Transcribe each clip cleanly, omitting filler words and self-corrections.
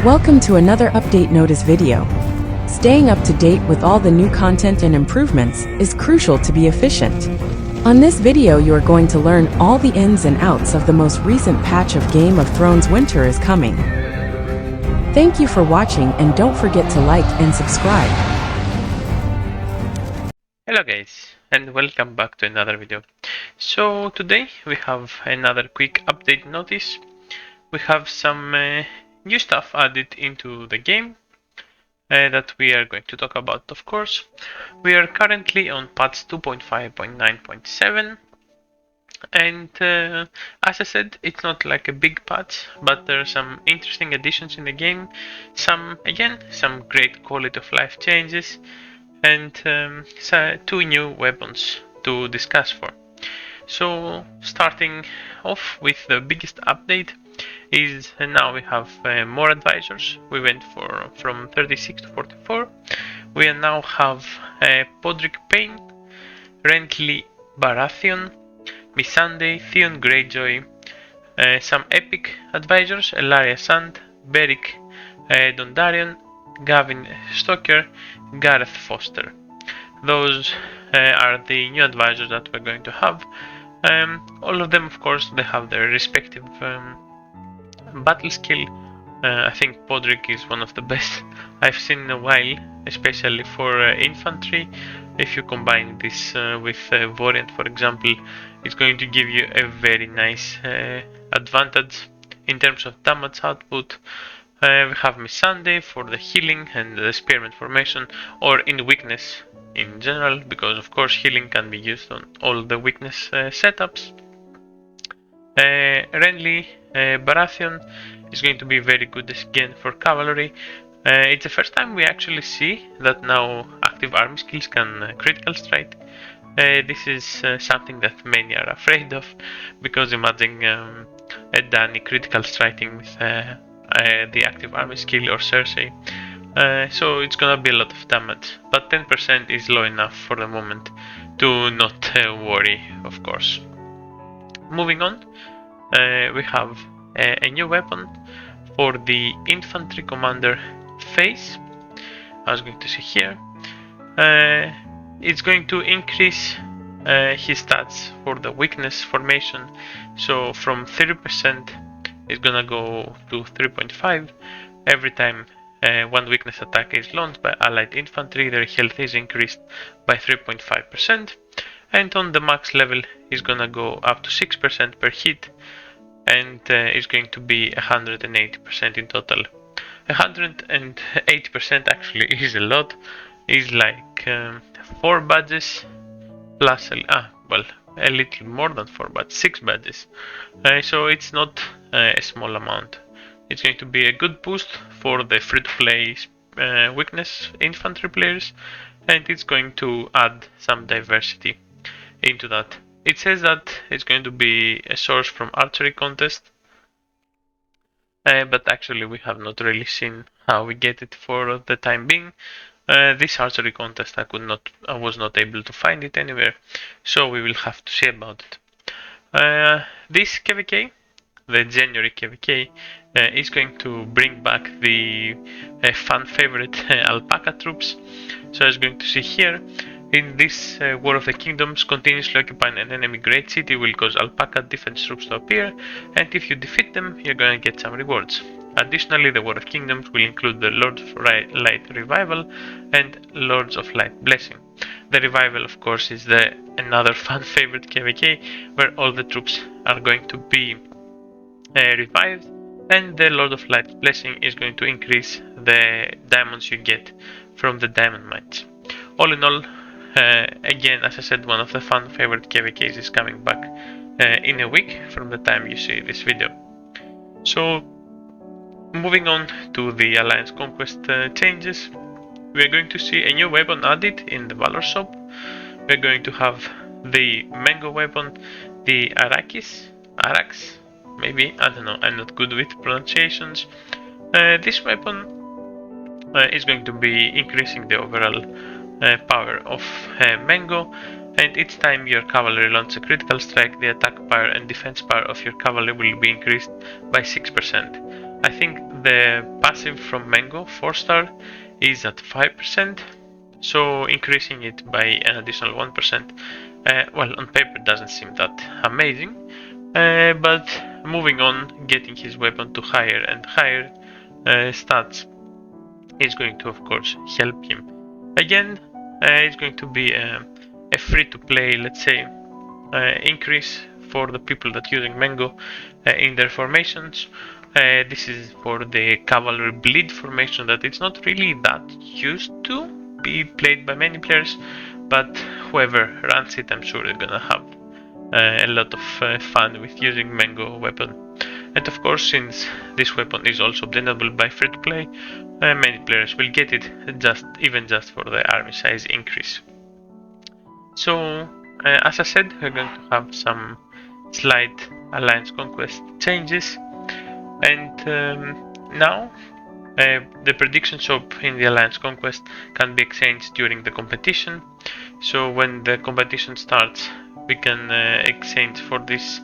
Welcome to another update notice video. Staying up to date with all the new content and improvements is crucial to be efficient. On this video you are going to learn all the ins and outs of the most recent patch of Game of Thrones Winter is Coming. Thank you for watching and don't forget to like and subscribe. Hello guys and welcome back to another video. So today we have another quick update notice. We have some new stuff added into the game that we are going to talk about, of course. We are currently on patch 2.5.9.7 and as I said, it's not like a big patch, but there are some interesting additions in the game, some great quality of life changes, and so two new weapons to discuss for. So starting off with the biggest update is now we have more advisors. We went from 36 to 44. We now have Podrick Payne, Renly Baratheon, Missandei, Theon Greyjoy, some epic advisors, Elaria Sand, Beric Dondarrion, Gavin Stoker, Gareth Foster. Those are the new advisors that we're going to have. All of them, of course, they have their respective battle skill. I think Podrick is one of the best I've seen in a while, especially for infantry. If you combine this with Variant, for example, it's going to give you a very nice advantage in terms of damage output. We have Missandei for the healing and the spearman formation, or in weakness in general, because of course healing can be used on all the weakness setups. Renly Baratheon is going to be very good again for cavalry. It's the first time we actually see that now active army skills can critical strike. This is something that many are afraid of, because imagine a Dany critical striking with the active army skill or Cersei. So it's gonna be a lot of damage, but 10% is low enough for the moment to not worry, of course. Moving on, we have a new weapon for the infantry commander phase. I was going to see here. It's going to increase his stats for the weakness formation, so from 30% it's gonna go to 3.5 every time one weakness attack is launched by allied infantry. Their health is increased by 3.5%, and on the max level is gonna go up to 6% per hit, and is going to be 180% in total. 180% actually is a lot. Is like 4 badges plus a little more than 4, but 6 badges. So it's not a small amount. It's going to be a good boost for the free-to-play weakness infantry players, and it's going to add some diversity into that. It says that it's going to be a source from archery contest, but actually we have not really seen how we get it for the time being. This archery contest I was not able to find it anywhere, so we will have to see about it. This KVK, the January KVK, is going to bring back the fan favorite alpaca troops. So as going to see here, in this War of the Kingdoms, continuously occupying an enemy great city will cause alpaca defense troops to appear, and if you defeat them, you're going to get some rewards. Additionally, the War of Kingdoms will include the Lords of Light Revival and Lords of Light Blessing. The Revival, of course, is another fan favorite KVK, where all the troops are going to be revived, and the Lord of Light Blessing is going to increase the diamonds you get from the diamond mines. All in all, again, as I said, one of the fan favorite KVKs is coming back in a week from the time you see this video. So moving on to the Alliance Conquest changes, we are going to see a new weapon added in the Valor shop. We are going to have the mango weapon, the Arax, maybe, I don't know, I'm not good with pronunciations. This weapon is going to be increasing the overall power of mango, and each time your cavalry launches a critical strike, the attack power and defense power of your cavalry will be increased by 6%. I think the passive from Mango 4-star is at 5%, so increasing it by an additional 1%, well, on paper doesn't seem that amazing, but moving on, getting his weapon to higher and higher stats is going to, of course, help him. Again, it's going to be a free-to-play, let's say, increase for the people that using Mango in their formations. This is for the cavalry bleed formation that it's not really that used to be played by many players, but whoever runs it, I'm sure they're gonna have a lot of fun with using Mango weapon. And of course, since this weapon is also obtainable by free to play, many players will get it even just for the army size increase. So, as I said, we're going to have some slight alliance conquest changes, and now the prediction shop in the alliance conquest can be exchanged during the competition. So when the competition starts, we can exchange for this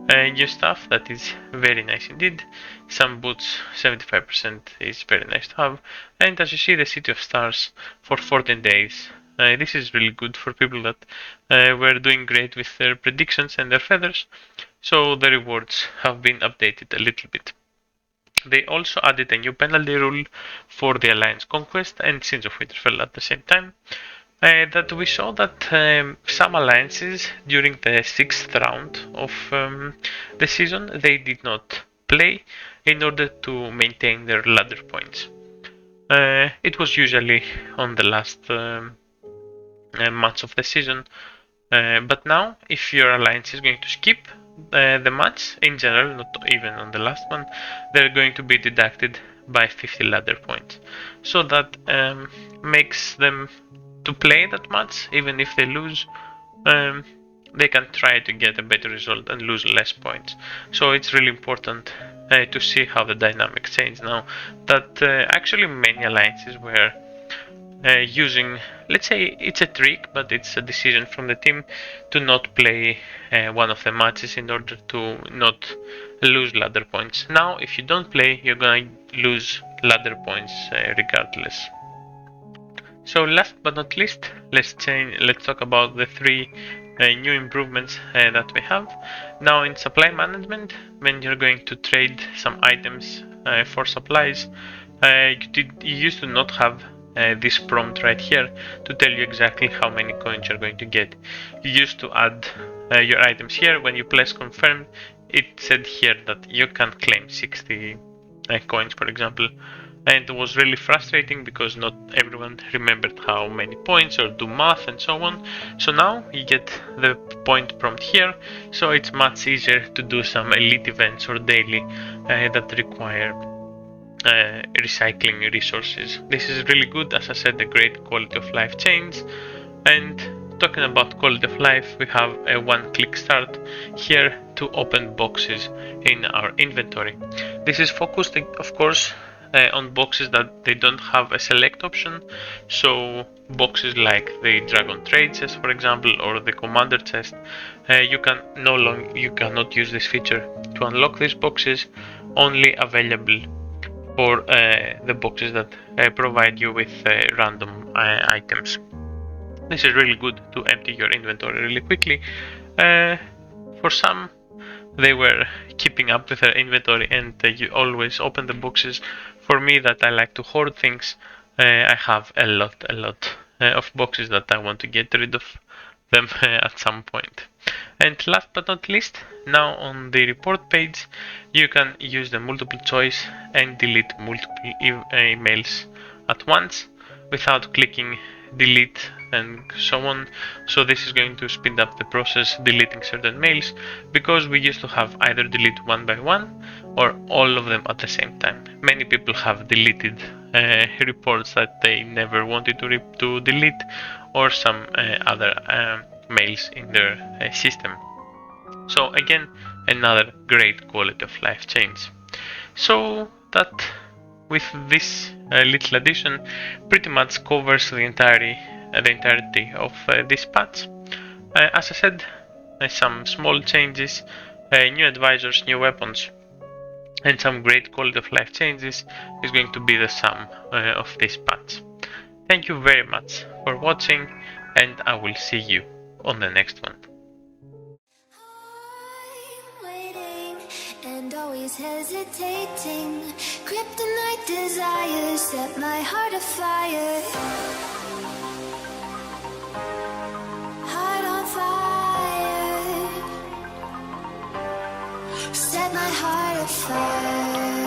new stuff. That is very nice indeed. Some boots, 75% is very nice to have. And as you see, the City of Stars for 14 days. This is really good for people that were doing great with their predictions and their feathers. So the rewards have been updated a little bit. They also added a new penalty rule for the Alliance Conquest and Sins of Winterfell at the same time. That we saw that some alliances during the 6th round of the season they did not play in order to maintain their ladder points. It was usually on the last months of the season, but now if your alliance is going to skip the match in general, not even on the last one, they're going to be deducted by 50 ladder points. So that makes them to play that match, even if they lose, they can try to get a better result and lose less points. So it's really important to see how the dynamics change now. That actually many alliances were using, let's say it's a trick, but it's a decision from the team to not play one of the matches in order to not lose ladder points. Now, if you don't play, you're gonna lose ladder points regardless. So last but not least, let's talk about the three new improvements that we have. Now in supply management, when you're going to trade some items for supplies, you used to not have this prompt right here to tell you exactly how many coins you're going to get. You used to add your items here. When you press confirm, it said here that you can claim 60 coins, for example. And it was really frustrating because not everyone remembered how many points or do math and so on. So now you get the point prompt here, so it's much easier to do some elite events or daily that require recycling resources. This is really good, as I said, a great quality of life change. And talking about quality of life, we have a one-click start here to open boxes in our inventory. This is focused, of course, on boxes that they don't have a select option. So boxes like the Dragon Trade chest, for example, or the Commander chest, you cannot use this feature to unlock these boxes. Only available for the boxes that provide you with random items. This is really good to empty your inventory really quickly. For some, they were keeping up with their inventory and you always open the boxes. For me, that I like to hoard things, I have a lot of boxes that I want to get rid of them at some point. And last but not least, now on the report page, you can use the multiple choice and delete multiple emails at once without clicking delete and so on. So this is going to speed up the process deleting certain mails, because we used to have either delete one by one or all of them at the same time. Many people have deleted reports that they never wanted to delete, or some other mails in their system. So again, another great quality of life change. So that with this little addition pretty much covers the entirety of this patch. As I said, some small changes, new advisors, new weapons, and some great quality of life changes is going to be the sum of this patch. Thank you very much for watching, and I will see you on the next one. And always hesitating, kryptonite desires set my heart afire. Heart on fire, set my heart afire.